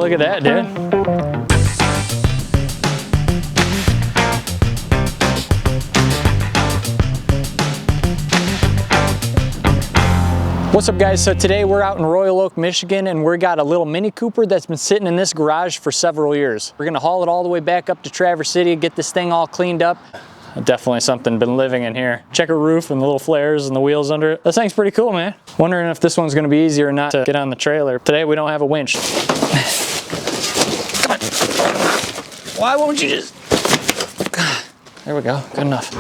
look at that, dude. What's up, guys? So today we're out in Royal Oak, Michigan, and we got a little Mini Cooper that's been sitting in this garage for several years. We're gonna haul it all the way back up to Traverse City, get this thing all cleaned up. Definitely something been living in here. Check a roof and the little flares and the wheels under it. This thing's pretty cool, man. Wondering if this one's gonna be easier or not to get on the trailer. Today we don't have a winch. Come on. Why won't you just... There we go, good enough.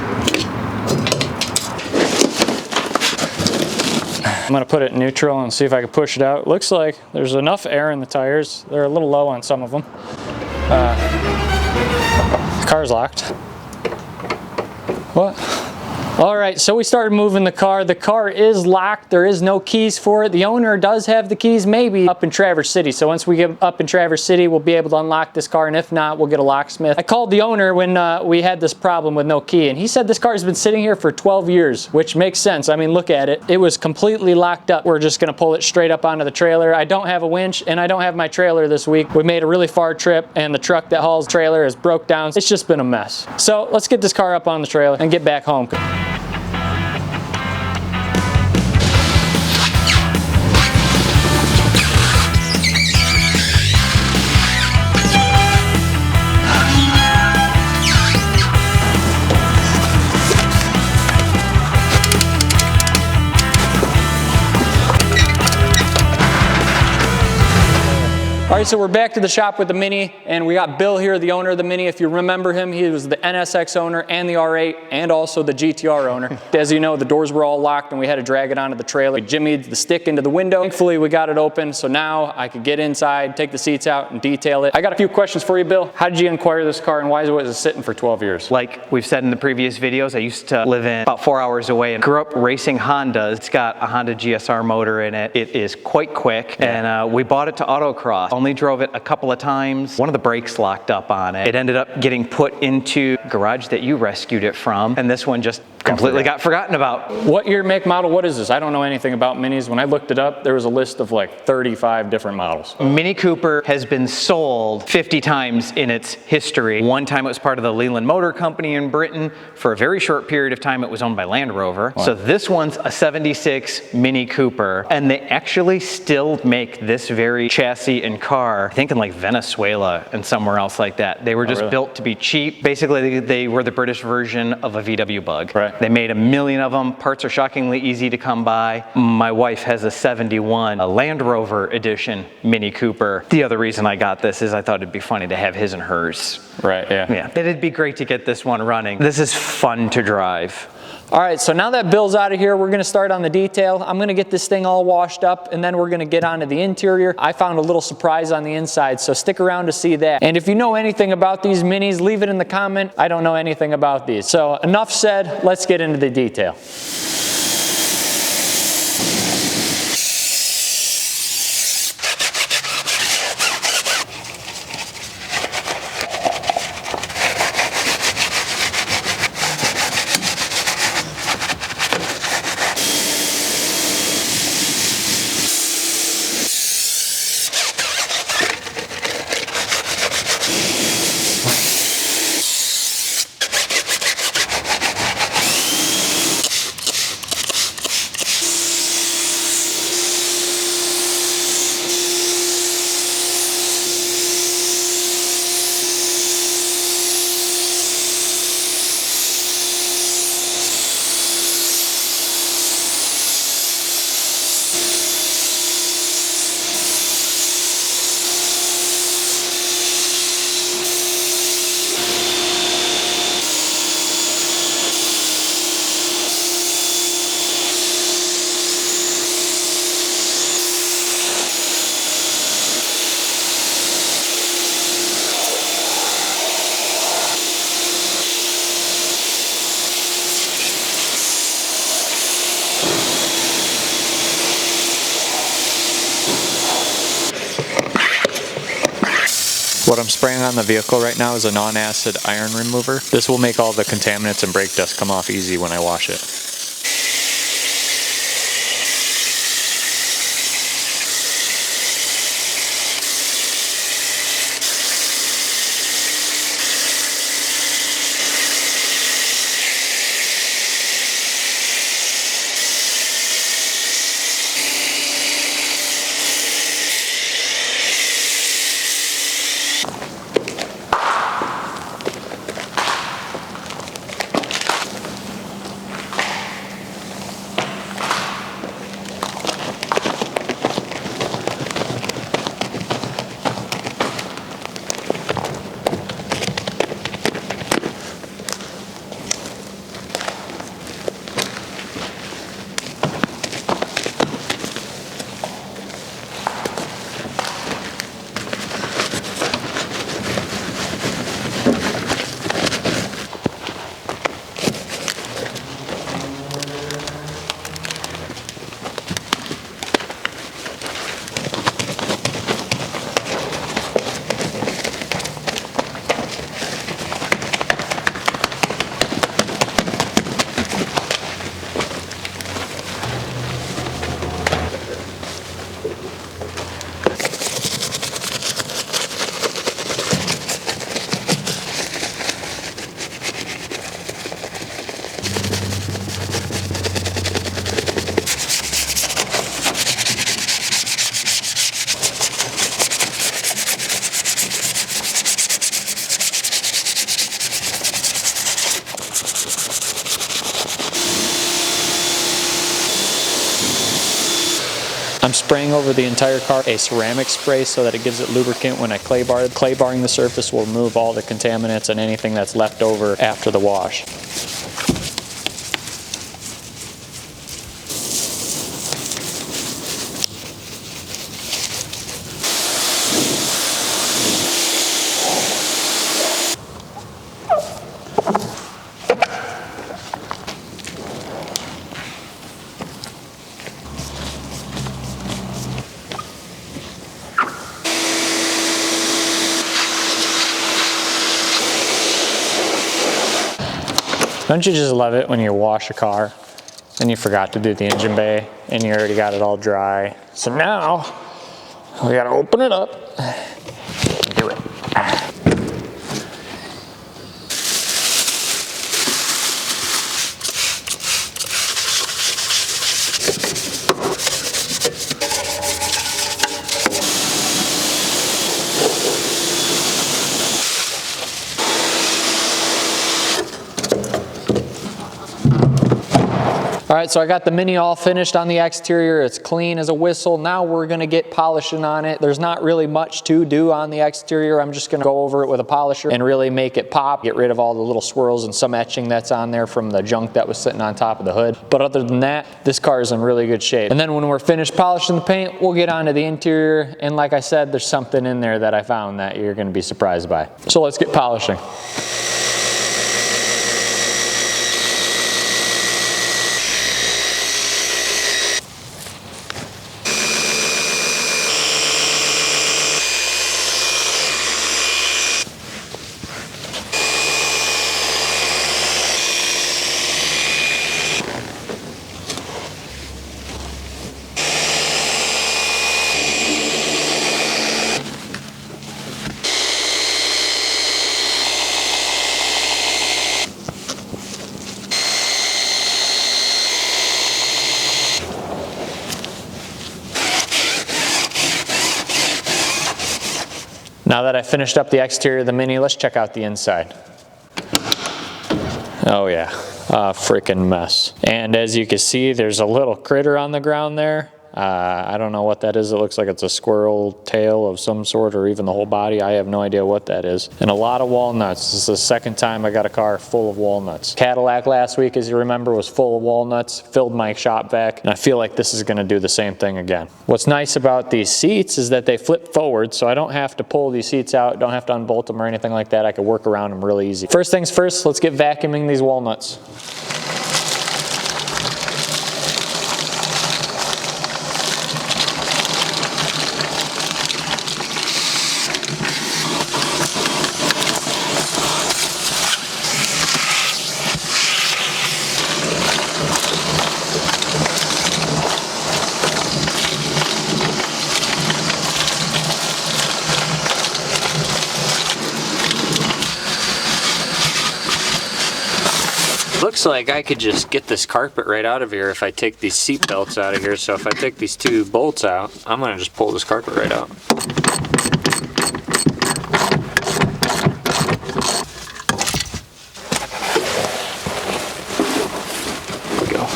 I'm gonna put it in neutral and see if I can push it out. Looks like there's enough air in the tires. They're a little low on some of them. The car's locked. What? All right, so we started moving the car. The car is locked. There is no keys for it. The owner does have the keys, maybe up in Traverse City. So once we get up in Traverse City, we'll be able to unlock this car, and if not, we'll get a locksmith. I called the owner when we had this problem with no key, and he said this car's been sitting here for 12 years, which makes sense. I mean, look at it. It was completely locked up. We're just gonna pull it straight up onto the trailer. I don't have a winch, and I don't have my trailer this week. We made a really far trip, and the truck that hauls the trailer is broke down. It's just been a mess. So let's get this car up on the trailer and get back home. All right, so we're back to the shop with the Mini, and we got Bill here, the owner of the Mini. If you remember him, he was the NSX owner and the R8 and also the GTR owner. As you know, the doors were all locked and we had to drag it onto the trailer. We jimmied the stick into the window. Thankfully, we got it open, so now I could get inside, take the seats out, and detail it. I got a few questions for you, Bill. How did you acquire this car, and why was it sitting for 12 years? Like we've said in the previous videos, I used to live in about 4 hours away and grew up racing Hondas. It's got a Honda GSR motor in it. It is quite quick, and we bought it to autocross. Only drove it a couple of times. One of the brakes locked up on it. It ended up getting put into a garage that you rescued it from, and this one just completely got forgotten about. What year, make, model, what is this? I don't know anything about Minis. When I looked it up, there was a list of like 35 different models. Mini Cooper has been sold 50 times in its history. One time it was part of the Leland Motor Company in Britain. For a very short period of time it was owned by Land Rover. Wow. So this one's a 76 Mini Cooper, and they actually still make this very chassis and car, I think in like Venezuela and somewhere else like that. They were just built to be cheap. Basically, they were the British version of a VW Bug. Right. They made a million of them. Parts are shockingly easy to come by. My wife has a 71, a Land Rover edition Mini Cooper. The other reason I got this is I thought it'd be funny to have his and hers. Right, yeah. Yeah, it'd be great to get this one running. This is fun to drive. All right, so now that Bill's out of here, we're gonna start on the detail. I'm gonna get this thing all washed up, and then we're gonna get onto the interior. I found a little surprise on the inside, so stick around to see that. And if you know anything about these Minis, leave it in the comment. I don't know anything about these. So enough said, let's get into the detail. What I'm spraying on the vehicle right now is a non-acid iron remover. This will make all the contaminants and brake dust come off easy when I wash it. I'm spraying over the entire car a ceramic spray so that it gives it lubricant when I clay bar. Clay barring the surface will remove all the contaminants and anything that's left over after the wash. Don't you just love it when you wash a car and you forgot to do the engine bay and you already got it all dry? So now we gotta open it up and do it. All right, so I got the Mini all finished on the exterior. It's clean as a whistle. Now we're gonna get polishing on it. There's not really much to do on the exterior. I'm just gonna go over it with a polisher and really make it pop, get rid of all the little swirls and some etching that's on there from the junk that was sitting on top of the hood. But other than that, this car is in really good shape. And then when we're finished polishing the paint, we'll get onto the interior. And like I said, there's something in there that I found that you're gonna be surprised by. So let's get polishing. Now that I finished up the exterior of the Mini, let's check out the inside. Oh yeah, a freaking mess. And as you can see, there's a little critter on the ground there. I don't know what that is. It looks like it's a squirrel tail of some sort, or even the whole body. I have no idea what that is. And a lot of walnuts. This is the second time I got a car full of walnuts. Cadillac last week, as you remember, was full of walnuts, filled my shop vac, and I feel like this is gonna do the same thing again. What's nice about these seats is that they flip forward, so I don't have to pull these seats out, don't have to unbolt them or anything like that. I can work around them really easy. First things first, let's get vacuuming these walnuts. Looks like I could just get this carpet right out of here if I take these seat belts out of here. So if I take these two bolts out, I'm gonna just pull this carpet right out. There we go.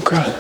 Okay.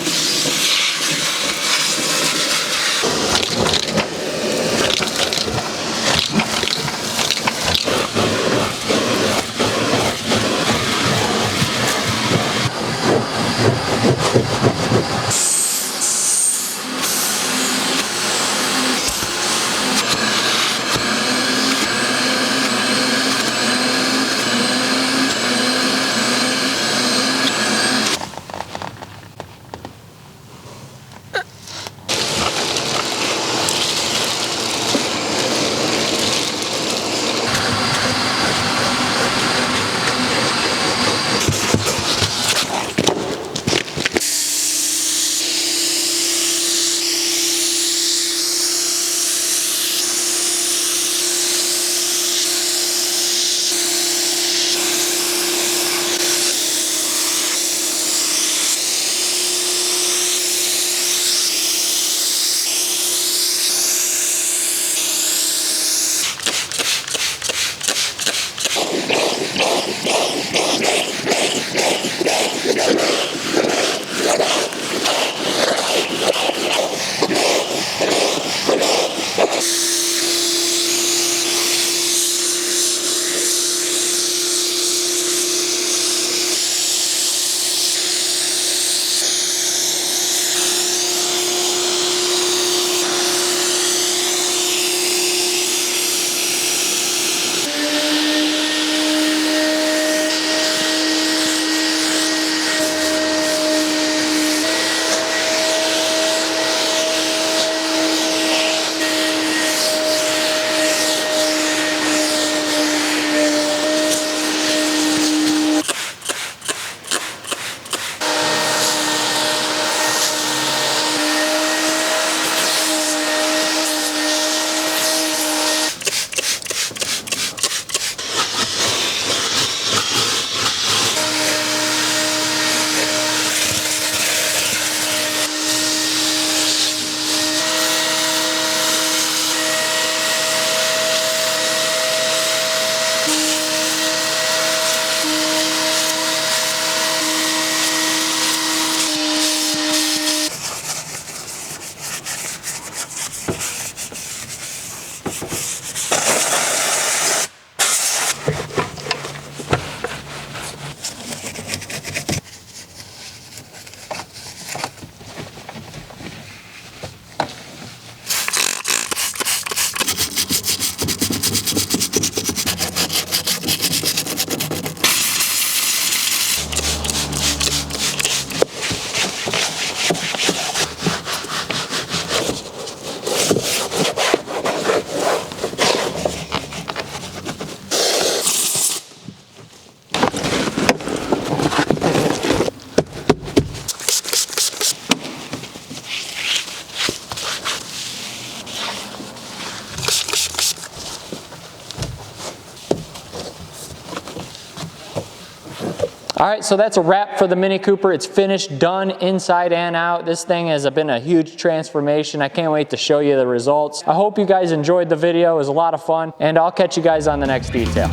All right, so that's a wrap for the Mini Cooper. It's finished, done inside and out. This thing has been a huge transformation. I can't wait to show you the results. I hope you guys enjoyed the video. It was a lot of fun, and I'll catch you guys on the next detail.